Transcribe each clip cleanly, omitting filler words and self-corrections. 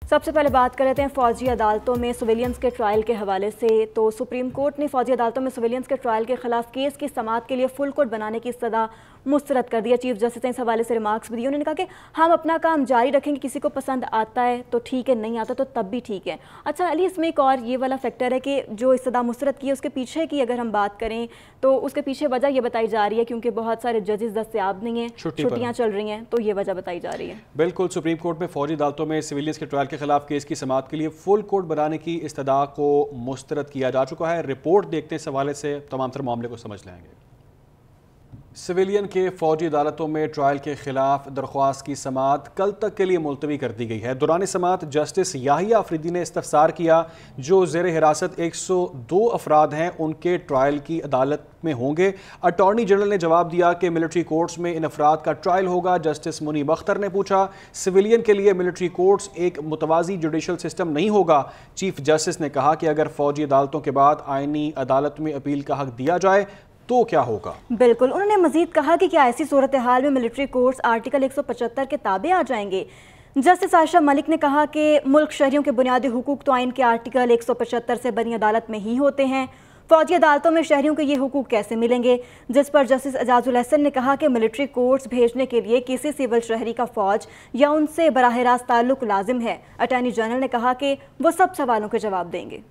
सबसे पहले बात कर लेते हैं फौजी अदालतों में सिविलियंस के ट्रायल के हवाले से। तो सुप्रीम कोर्ट ने फौजी अदालतों में सिविलियंस के ट्रायल के खिलाफ केस की समाअत के लिए फुल कोर्ट बनाने की इस्तदा मुस्तरद कर दिया। चीफ जस्टिस ने इस हवाले से रिमार्क्स भी दिए। उन्होंने कहा कि हम अपना काम जारी रखेंगे, किसी को पसंद आता है तो ठीक है, नहीं आता तो तब भी ठीक है। अच्छा अली, इसमें एक और ये वाला फैक्टर है कि जो इस्तदा मुस्तरद की है उसके पीछे की अगर हम बात करें तो उसके पीछे वजह यह बताई जा रही है क्योंकि बहुत सारे जजेस दस्तयाब नहीं है, छुट्टियाँ चल रही हैं, तो ये वजह बताई जा रही है। बिल्कुल, सुप्रीम कोर्ट में फौजी अदालतों में सिविलियंस के ट्रायल के खिलाफ केस की समाअत के लिए फुल कोर्ट बनाने की इस्तदा को मुस्तरद किया जा चुका है। रिपोर्ट देखते हैं, इस हवाले से तमाम तर मामले को समझ लेंगे। सिविलियन के फौजी अदालतों में ट्रायल के खिलाफ दरख्वास्त की समाअत कल तक के लिए मुलतवी कर दी गई है। दौरान समाअत जस्टिस याहिया अफरीदी ने इस्तफसार किया जो ज़ेर हिरासत 102 अफराद हैं उनके ट्रायल की अदालत में होंगे। अटॉर्नी जनरल ने जवाब दिया कि मिलिट्री कोर्ट्स में इन अफराद का ट्रायल होगा। जस्टिस मुनीब अख्तर ने पूछा, सिविलियन के लिए मिलिट्री कोर्ट्स एक मुतवाज़ी जुडिशल सिस्टम नहीं होगा? चीफ जस्टिस ने कहा कि अगर फौजी अदालतों के बाद आईनी अदालत में अपील का हक दिया जाए तो क्या होगा। बिल्कुल, उन्होंने मजीद कहा कि क्या ऐसी सूरत हाल में मिलिट्री कोर्ट्स आर्टिकल 175 के ताबे आ जाएंगे। जस्टिस आयशा मलिक ने कहा कि मुल्क शहरियों के बुनियादी हुकूक तो आइन के आर्टिकल 175 से बनी अदालत में ही होते हैं, फौजी अदालतों में शहरियों को ये हुकूक कैसे मिलेंगे। जिस पर जस्टिस एजाजुल हसन ने कहा कि मिलिट्री कोर्ट्स भेजने के लिए किसी सिविल शहरी का फौज या उनसे बराह रास्त ताल्लुक लाजिम है। अटॉर्नी जनरल ने कहा कि वो सब सवालों के जवाब देंगे।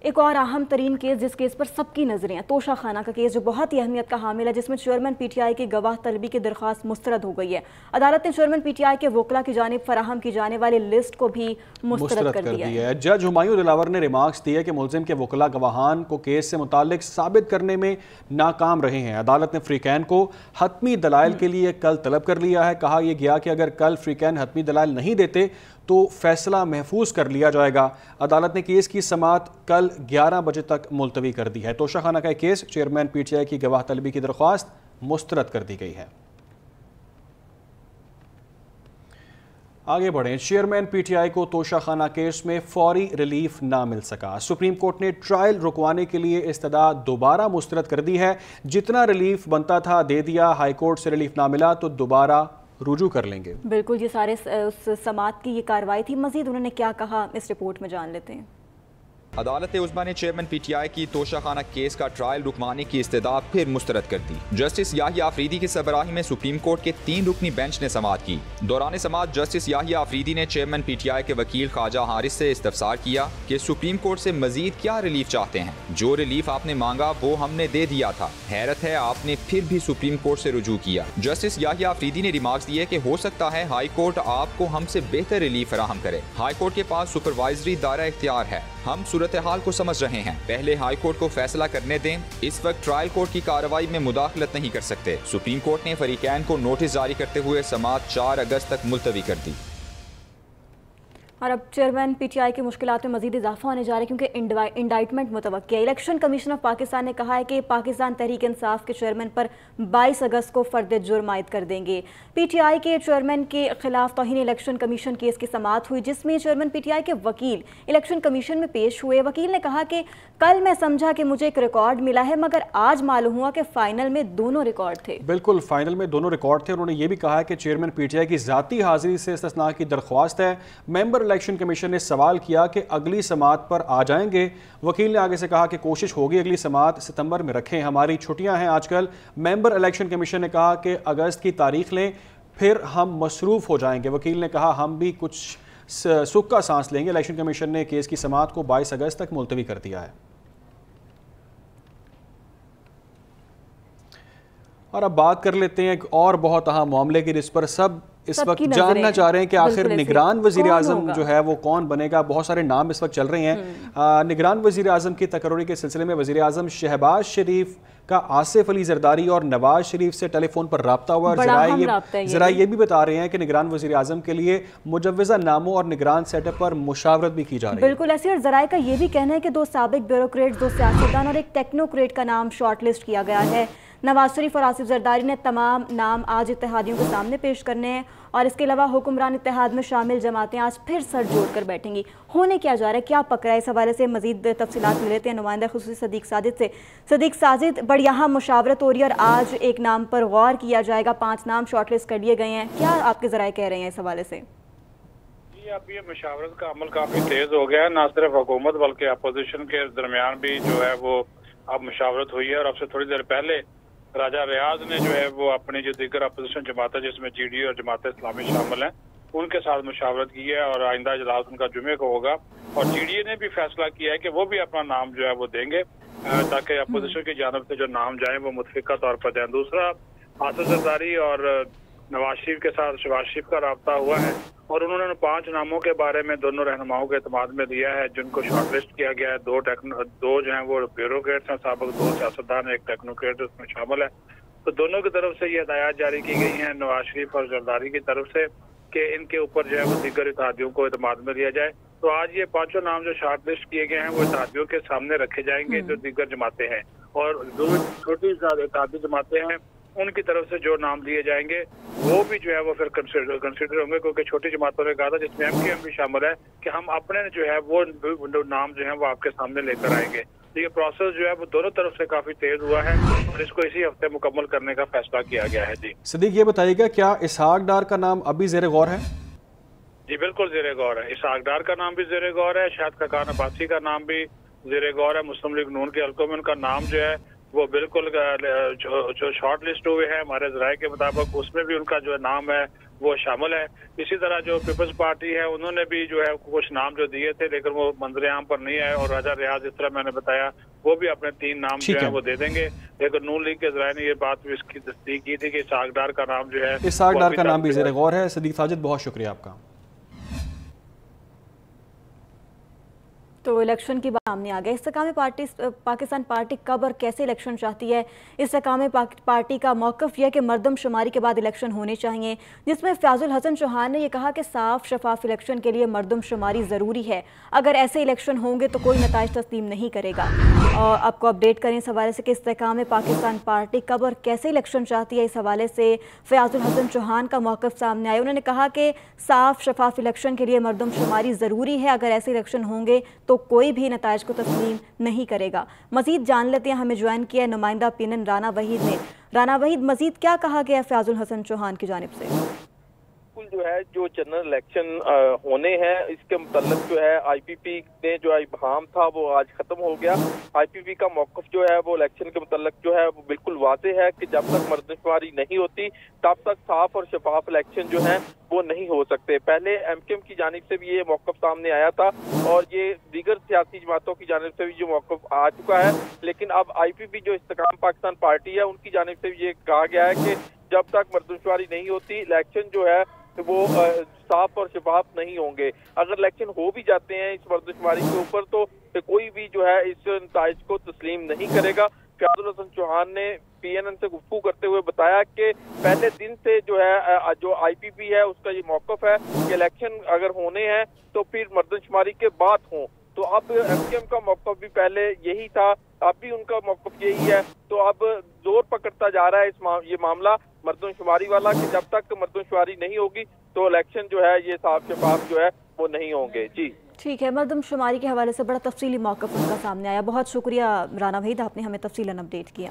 एक और अहम तरीन केस जिस केस पर सबकी नजरें हैं, तोशा खाना का केस, जो बहुत ही अहमियत का हामिल है, जिसमें चेयरमैन पीटीआई की गवाह तलबी की दरख्वास्त मुस्तरद हो गई है। अदालत ने चेयरमैन पीटीआई के वकला की जानिब फराहम की जाने वाली लिस्ट को भी मुस्तरद कर दिया है। जज हुमायूं दिलावर ने रिमार्क्स दिए कि मुलजिम के वकला गवाहान को केस से मुतालिक साबित करने में नाकाम रहे हैं। अदालत ने फ्रीकैन को हतमी दलाइल के लिए कल तलब कर लिया है। कहा यह गया कि अगर कल फ्रीकैन हतमी दलाइल नहीं देते तो फैसला महफूज कर लिया जाएगा। अदालत ने केस की समाअत कल 11 बजे तक मुलतवी कर दी है। तोशाखाना का केस चेयरमैन पीटीआई की गवाह तलबी की दरख्वास्त मुस्तरद कर दी गई है। आगे बढ़ें, चेयरमैन पीटीआई को तोशाखाना केस में फौरी रिलीफ ना मिल सका। सुप्रीम कोर्ट ने ट्रायल रुकवाने के लिए इस्तदा दोबारा मुस्तरद कर दी है। जितना रिलीफ बनता था दे दिया, हाई कोर्ट से रिलीफ ना मिला तो दोबारा रुजू कर लेंगे। बिल्कुल, ये सारे उस समाअत की ये कार्रवाई थी। मजीद उन्होंने क्या कहा इस रिपोर्ट में जान लेते हैं। अदालत उस्मा ने चेयरमैन पीटीआई की तोशाखाना केस का ट्रायल रुकवाने की इस्तदा फिर मुस्तरद कर दी। जस्टिस याहिया अफरीदी की सरबराही में सुप्रीम कोर्ट के 3 रुकनी बेंच ने समाअत की। दौरान समाअत जस्टिस याहिया अफरीदी ने चेयरमैन पीटीआई के वकील ख्वाजा हारिस से इस्तफसार किया कि सुप्रीम कोर्ट से मजीद क्या रिलीफ चाहते हैं। जो रिलीफ आपने मांगा वो हमने दे दिया था, हैरत है आपने फिर भी सुप्रीम कोर्ट से रुजू किया। जस्टिस याहिया अफरीदी ने रिमार्क्स दिए कि हो सकता है हाई कोर्ट आपको हमसे बेहतर रिलीफ फराहम करे। हाई कोर्ट के पास सुपरवाइजरी दायरा इख्तियार है, हम सूरत हाल को समझ रहे हैं, पहले हाई कोर्ट को फैसला करने दें। इस वक्त ट्रायल कोर्ट की कार्रवाई में मुदाखलत नहीं कर सकते। सुप्रीम कोर्ट ने फरीकैन को नोटिस जारी करते हुए समाअत 4 अगस्त तक मुलतवी कर दी। और अब चेयरमैन पीटीआई की मुश्किलात में मजीद इजाफा होने जा रहा है क्योंकि इंडाइटमेंट मुतवक्की है। इलेक्शन कमीशन ऑफ पाकिस्तान ने कहा है कि पाकिस्तान तहरीक इंसाफ के चेयरमैन पर 22 अगस्त को फर्द जुर्म आयद कर देंगे। पीटीआई के चेयरमैन के खिलाफ तौहीन इलेक्शन कमीशन केस की समाअत हुई जिसमें चेयरमैन पीटीआई के वकील इलेक्शन कमीशन में पेश हुए। वकील ने कहा कि कल मैं समझा कि मुझे एक रिकॉर्ड मिला है मगर आज मालूम हुआ कि फाइनल में दोनों रिकॉर्ड थे। बिल्कुल, फाइनल में दोनों रिकॉर्ड थे। उन्होंने ये भी कहा है कि चेयरमैन पीटीआई की जाती हाजिरी से इस्तिस्ना की दरख्वास्त है। मेंबर इलेक्शन कमीशन ने सवाल किया कि अगली समाअत पर आ जाएंगे। वकील ने आगे से कहा कि कोशिश होगी अगली समाअत सितंबर में रखें, हमारी छुट्टियां हैं आजकल। मेंबर इलेक्शन कमीशन ने कहा कि अगस्त की तारीख लें फिर हम मसरूफ हो जाएंगे। वकील ने कहा हम भी कुछ सुख का सांस लेंगे। इलेक्शन कमीशन ने केस की समाअत को 22 अगस्त तक मुलतवी कर दिया है। और अब बात कर लेते हैं एक और बहुत अहम मामले की जिस पर सब इस वक्त जानना चाह रहे हैं कि आखिर निगरान वज़ीर आज़म जो है वो कौन बनेगा। बहुत सारे नाम इस वक्त चल रहे हैं। निगरान वज़ीर आज़म की तकर्री के सिलसिले में वज़ीर आज़म शहबाज शरीफ का आसिफ अली जरदारी और नवाज शरीफ से टेलीफोन पर रब्ता हुआ। जरा ये भी बता रहे हैं कि निगरान वज़ीर आज़म के लिए मुजव्वज़ा नामों और निगरान सेटअप पर मुशावरत भी की जा रही है। बिल्कुल ऐसी, और जराए का ये भी कहना है कि 2 साबिक ब्यूरोक्रेट, 2 सियासतदान और एक टेक्नोक्रेट का नाम शॉर्ट लिस्ट किया गया है। नवाज शरीफ और आसिफ जरदारी ने तमाम नाम आज इत्तेहादियों के सामने पेश करने हैं और इसके अलावा हुक्मरान इत्तेहाद में शामिल जमातें आज फिर सर जोड़कर बैठेंगी। होने क्या जा रहा है, क्या पक रहा है, इस हवाले से मजीद तफसीलात ले लेते हैं नुमाइंदा खुसूसी सदीक साजिद से। सदीक साजिद, बड़ी यहाँ मुशावरत हो रही है और आज एक नाम पर गौर किया जाएगा, 5 नाम शॉर्टलिस्ट कर लिए गए हैं, क्या आपके ज़राए कह रहे हैं इस हवाले से? अब ये मुशावरत का अमल काफी तेज हो गया है, ना सिर्फ हुकूमत बल्कि अपोजिशन के दरमियान भी जो है वो अब मुशावरत हुई है। और अब से थोड़ी देर पहले राजा रियाज ने जो है वो अपनी जो दीगर अपोजिशन जमातें जिसमें GDU और जमात इस्लामी शामिल हैं उनके साथ मुशावरत की है और आइंदा इजलास उनका जुमे को होगा। और GDU ने भी फैसला किया है कि वो भी अपना नाम जो है वो देंगे ताकि अपोजिशन की जानब से जो नाम जाए वो मुतफिका तौर पर जाए। दूसरा, आसिफ जरदारी और नवाज शरीफ के साथ शहबाज शरीफ का रब्ता हुआ है और उन्होंने 5 नामों के बारे में दोनों रहनुमाओं के एतमाद में दिया है जिनको शॉर्टलिस्ट किया गया है। दो जो हैं वो ब्यूरोक्रेट्स हैं, साबिक 2 सियासतदान, एक टेक्नोक्रेट उसमें शामिल है। तो दोनों की तरफ से ये हिदायत जारी की गई है नवाज शरीफ और जरदारी की तरफ से कि इनके ऊपर जो है वो दीगर इत्तेहादियों को एतमाद में लिया जाए। तो आज ये 5 नाम जो शॉर्टलिस्ट किए गए हैं वो इत्तेहादियों के सामने रखे जाएंगे जो दीगर जमातें हैं, और जो छोटी इत्तेहादी जमातें हैं उनकी तरफ से जो नाम दिए जाएंगे वो भी जो है वो फिर कंसिडर होंगे, क्योंकि छोटी जमातों ने कहा था जिसमें MQM भी शामिल है कि हम अपने जो है वो नाम जो है वो आपके सामने लेकर आएंगे। तो ये प्रोसेस जो है वो दोनों तरफ से काफी तेज हुआ है और इसको इसी हफ्ते मुकम्मल करने का फैसला किया गया है। जी सदीक, ये बताइएगा क्या इसहाक डार का नाम अभी ज़ेर गौर है? जी बिल्कुल ज़ेर गौर है। इसहाक डार का नाम भी ज़ेर गौर है, शाहिद खकान अब्बासी का नाम भी ज़ेर गौर है। मुस्लिम लीग नून के हल्कों में उनका नाम जो है वो बिल्कुल जो शॉर्ट लिस्ट हुए हैं हमारे ज़राए के मुताबिक उसमें भी उनका जो नाम है वो शामिल है। इसी तरह जो पीपल्स पार्टी है उन्होंने भी जो है कुछ नाम जो दिए थे लेकिन वो मंजर आम पर नहीं आए, और राजा रियाज जिस तरह मैंने बताया वो भी अपने 3 नाम जो है वो दे देंगे। लेकिन नून लीग के ज़राए ने ये बात भी इसकी तस्दीक की थी कि इसहाक डार का नाम जो है इसहाक डार का नाम भी ज़ेर गौर है। सदीक साजिद, बहुत शुक्रिया आपका। तो इलेक्शन की बात सामने आ गया। इस्तेकाम पाकिस्तान पार्टी कब और कैसे इलेक्शन चाहती है? इस्तेकाम पार्टी का मौक़िफ़ यह कि मरदमशुमारी के बाद इलेक्शन होने चाहिए, जिसमें फ़याज़ुल हसन चौहान ने यह कहा कि साफ शफाफ इलेक्शन के लिए मरदमशुमारी ज़रूरी है, अगर ऐसे इलेक्शन होंगे तो कोई नताइज तस्लीम नहीं करेगा। और आपको अपडेट करें इस हवाले से कि इस्तेकाम पाकिस्तान पार्टी कब और कैसे इलेक्शन चाहती है। इस हवाले से फ़याज़ुल हसन चौहान का मौक़िफ़ सामने आया। उन्होंने कहा कि साफ शफाफ इलेक्शन के लिए मरदमशुमारी ज़रूरी है, अगर ऐसे इलेक्शन होंगे तो कोई भी नताइज को तस्लीम नहीं करेगा। मजीद जान लेते हैं, हमें ज्वाइन किया नुमाइंदा ओपिनियन राना वहीद ने। राना वहीद, मजीद क्या कहा गया फ़याज़ुल हसन चौहान की जानिब से? जो है जो जनरल इलेक्शन होने हैं इसके मुतल्लिक जो है IPP ने जो इबहाम था वो आज खत्म हो गया। IPP का मौक़िफ़ जो है वो इलेक्शन के मुतल्लिक जो है वो बिल्कुल वाज़ेह है कि जब तक मर्दमशुमारी नहीं होती तब तक साफ और शफाफ इलेक्शन जो है वो नहीं हो सकते। पहले MQM की जानिब से भी ये मौक़िफ़ सामने आया था और ये दीगर सियासी जमातों की जानिब से भी जो मौक़िफ़ आ चुका है, लेकिन अब IPP जो इस्तेकाम पाकिस्तान पार्टी है उनकी जानिब से भी ये कहा गया है कि जब तक मर्दमशुमारी नहीं होती इलेक्शन जो है वो साफ और शफाफ नहीं होंगे। अगर इलेक्शन हो भी जाते हैं इस मर्दमशुमारी के ऊपर तो कोई भी जो है इस नताइज को तस्लीम नहीं करेगा। फ़याज़ुल हसन चौहान ने PNN से गुफ्तगू करते हुए बताया कि पहले दिन से जो है जो IPP है उसका ये मौक़िफ़ है कि इलेक्शन अगर होने हैं तो फिर मर्दमशुमारी के बाद हों। तो अब MQM का मौक़िफ़ भी पहले यही था, अब भी उनका मौक़िफ़ यही है। तो अब जोर पकड़ता जा रहा है ये मामला मर्दमशुमारी वाला कि जब तक मर्दमशुमारी नहीं होगी तो इलेक्शन जो है ये साफ शफाफ जो है वो नहीं होंगे। जी ठीक है, मर्दमशुमारी के हवाले से बड़ा तफसीली मौक़िफ़ उनका सामने आया। बहुत शुक्रिया राना वहीद, आपने हमें तफसीलन अपडेट किया।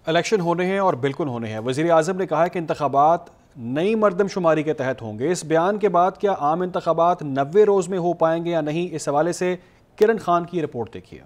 इलेक्शन होने हैं और बिल्कुल होने हैं। वज़ीर आज़म ने कहा है कि इंतखाबात नई मरदमशुमारी के तहत होंगे। इस बयान के बाद क्या आम इंतखाबात 90 रोज़ में हो पाएंगे या नहीं, इस हवाले से किरण खान की रिपोर्ट देखिए।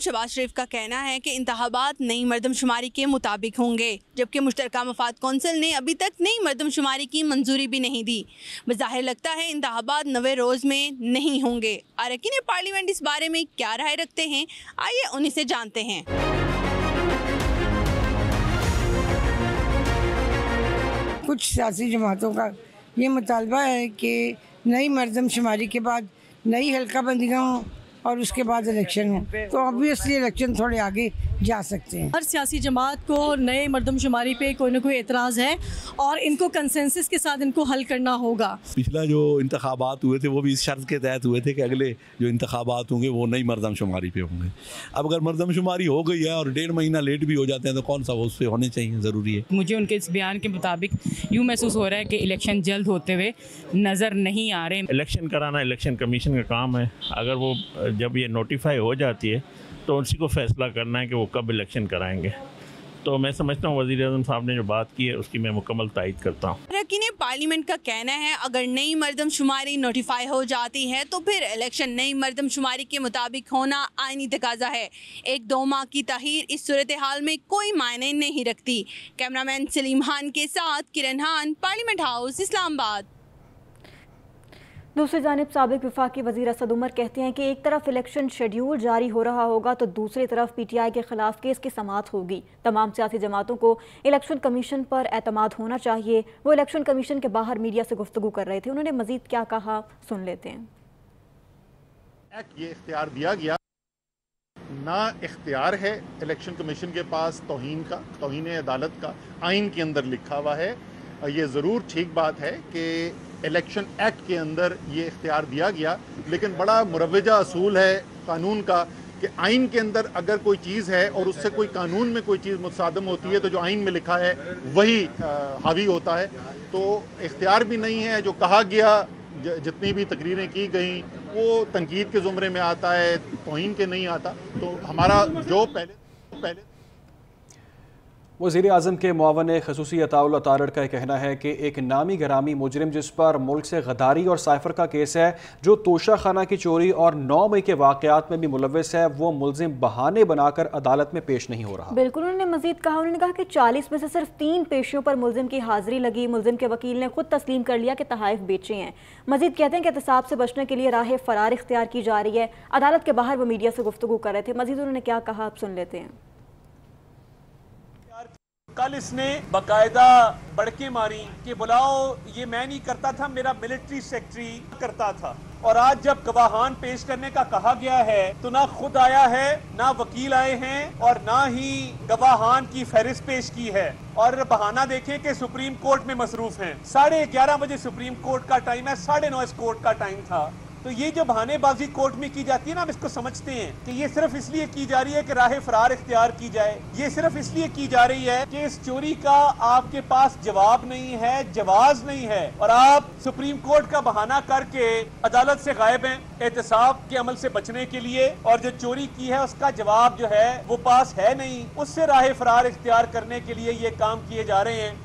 शहबाज शरीफ का कहना है कि इंतखाबात नई मरदमशुमारी के मुताबिक होंगे, जबकि मुश्तरका मफाद कौंसिल ने अभी तक नई मरदमशुमारी की मंजूरी भी नहीं दी। बज़ाहिर लगता है इंतखाबात 90 रोज़ में नहीं होंगे। अरकान पार्लियामेंट इस बारे में क्या राय रखते हैं, आइए उन्हीं से जानते हैं। कुछ सियासी जमातों का ये मुतालबा है कि नई मरदमशुमारी के बाद नई हल्का बंदियाँ हों और उसके बाद इलेक्शन हो, तो ऑब्वियसली इलेक्शन थोड़े आगे जा सकते हैं। हर सियासी जमात को नए मर्दमशुमारी पे कोई ना कोई एतराज़ है और इनको कंसेंसस के साथ इनको हल करना होगा। पिछला जो इंतखाबात हुए थे वो भी इस शर्त के तहत हुए थे कि अगले जो इंतखाबात होंगे वो नई मर्दमशुमारी पे होंगे। अब अगर मर्दमशुमारी हो गई है और 1.5 महीना लेट भी हो जाते हैं तो कौन सा वो उससे होने चाहिए, ज़रूरी है। मुझे उनके इस बयान के मुताबिक यूँ महसूस हो रहा है कि इलेक्शन जल्द होते हुए नज़र नहीं आ रहे। इलेक्शन कराना इलेक्शन कमीशन का काम है। अगर वो जब ये नोटिफाई हो जाती है तो उसी को फैसला करना है कि वो कब इलेक्शन कराएंगे। तो मैं समझता हूँ वज़ीर-ए-आज़म साहब ने जो बात की है उसकी मैं मुकम्मल तायद करता हूँ। अरकान पार्लियामेंट का कहना है अगर नई मर्दमशुमारी नोटिफाई हो जाती है तो फिर इलेक्शन नई मर्दमशुमारी के मुताबिक होना आईनी तकाजा है। 1-2 माह की ताख़ीर इस सूरत हाल में कोई मायने नहीं रखती। कैमरामैन सलीम खान के साथ किरण खान, पार्लियामेंट हाउस, इस्लामाबाद। दूसरी जानिब साबिक वफाकी वज़ीर असद उमर कहते हैं कि एक तरफ इलेक्शन शेड्यूल जारी हो रहा होगा तो दूसरी तरफ PTI के खिलाफ केस की समाअत होगी। तमाम सियासी जमातों को इलेक्शन कमीशन पर एतमाद होना चाहिए। वो इलेक्शन कमीशन के बाहर मीडिया से गुफ्तगू कर रहे थे। उन्होंने मजीद क्या कहा, सुन लेते हैं। ये इख्तियार दिया गया ना, इख्तियार है इलेक्शन कमीशन के पास तौहीन का, तौहीन अदालत का आइन के अंदर लिखा हुआ है। ये ज़रूर ठीक बात है कि इलेक्शन एक्ट के अंदर ये इख्तियार दिया गया, लेकिन बड़ा मुरव्वजा असूल है कानून का कि आइन के अंदर अगर कोई चीज़ है और उससे कोई कानून में कोई चीज़ मुतसादम होती है तो जो आइन में लिखा है वही हावी होता है। तो इख्तियार भी नहीं है। जो कहा गया, जितनी भी तकरीरें की गई वो तनकीद के ज़ुमरे में आता है, तौहीन के नहीं आता। तो हमारा जो पहले वज़ीर आज़म के मुआवन ख़ुसूसी अताउल अतारड़ का कहना है कि एक नामी गरामी मुजरिम जिस पर मुल्क से गद्दारी और साइफर का केस है, जो तोशा खाना की चोरी और 9 मई के वाक़यात में भी मुलव्वस है, वो मुलजिम बहाने बनाकर अदालत में पेश नहीं हो रहा। बिल्कुल, उन्होंने मजीद कहा, उन्होंने कहा कि 40 में से सिर्फ 3 पेशियों पर मुलजिम की हाजिरी लगी। मुलजिम के वकील ने खुद तस्लीम कर लिया कि तहाइफ बेचे हैं। मजीद कहते हैं कि एहतसाब से बचने के लिए राह फरार इख्तियार की जा रही है। अदालत के बाहर वो मीडिया से गुफ्तगू कर रहे थे। मजीद उन्होंने क्या कहा, आप सुन लेते हैं। कल इसने बाकायदा बड़के मारी कि बुलाओ, ये मैं नहीं करता था, मेरा मिलिट्री सेक्रेटरी करता था। और आज जब गवाहान पेश करने का कहा गया है तो ना खुद आया है, ना वकील आए हैं और ना ही गवाहान की फहरिस्त पेश की है। और बहाना देखें कि सुप्रीम कोर्ट में मसरूफ हैं। 11:30 बजे सुप्रीम कोर्ट का टाइम है, 9:30 इस कोर्ट का टाइम था। तो ये जो बहानेबाजी कोर्ट में की जाती है ना, हम इसको समझते हैं कि ये सिर्फ इसलिए की जा रही है कि राह फरार इख्तियार की जाए। ये सिर्फ इसलिए की जा रही है कि इस चोरी का आपके पास जवाब नहीं है, जवाज नहीं है, और आप सुप्रीम कोर्ट का बहाना करके अदालत से गायब हैं एहतसाब के अमल से बचने के लिए। और जो चोरी की है उसका जवाब जो है वो पास है नहीं, उससे राह फरार इख्तियार करने के लिए ये काम किए जा रहे हैं।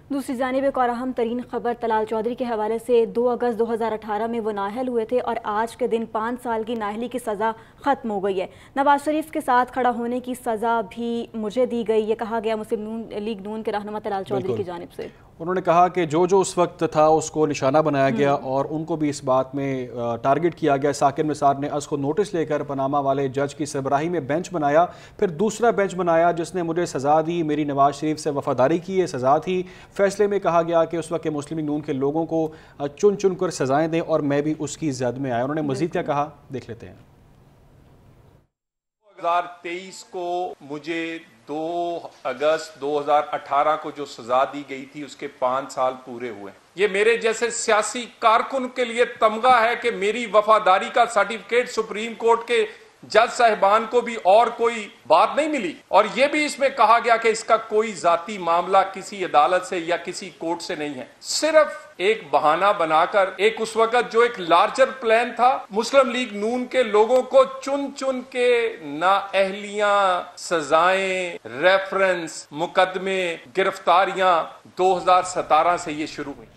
दूसरी जानिब एक और अहम तरीन खबर तलाल चौधरी के हवाले से। 2 अगस्त 2018 में वो नाअहल हुए थे और आज के दिन 5 साल की नाअहली की सज़ा ख़त्म हो गई है। नवाज शरीफ के साथ खड़ा होने की सज़ा भी मुझे दी गई, ये कहा गया मुस्लिम लीग नून के रहनुमा तलाल चौधरी की जानिब से। उन्होंने कहा कि जो उस वक्त था उसको निशाना बनाया गया और उनको भी इस बात में टारगेट किया गया। साकिर निसार ने अस को नोटिस लेकर पनामा वाले जज की सरबराही में बेंच बनाया, फिर दूसरा बेंच बनाया जिसने मुझे सज़ा दी। मेरी नवाज शरीफ से वफादारी की ये सज़ा थी। फैसले में कहा गया कि उस वक्त के मुस्लिम लीग नून के लोगों को चुन चुन कर सज़ाएँ दें और मैं भी उसकी जद में आया। उन्होंने मज़ीद क्या कहा, देख लेते हैं। 2023 को मुझे 2 अगस्त 2018 को जो सजा दी गई थी उसके 5 साल पूरे हुए। ये मेरे जैसे सियासी कारकुन के लिए तमगा है कि मेरी वफादारी का सर्टिफिकेट सुप्रीम कोर्ट के जज साहिबान को भी और कोई बात नहीं मिली। और यह भी इसमें कहा गया कि इसका कोई जाती मामला किसी अदालत से या किसी कोर्ट से नहीं है, सिर्फ एक बहाना बनाकर एक उस वक्त जो एक लार्जर प्लान था, मुस्लिम लीग नून के लोगों को चुन चुन के नाअहलियां, सजाएं, रेफरेंस, मुकदमे, गिरफ्तारियां 2017 से ये शुरू हुई।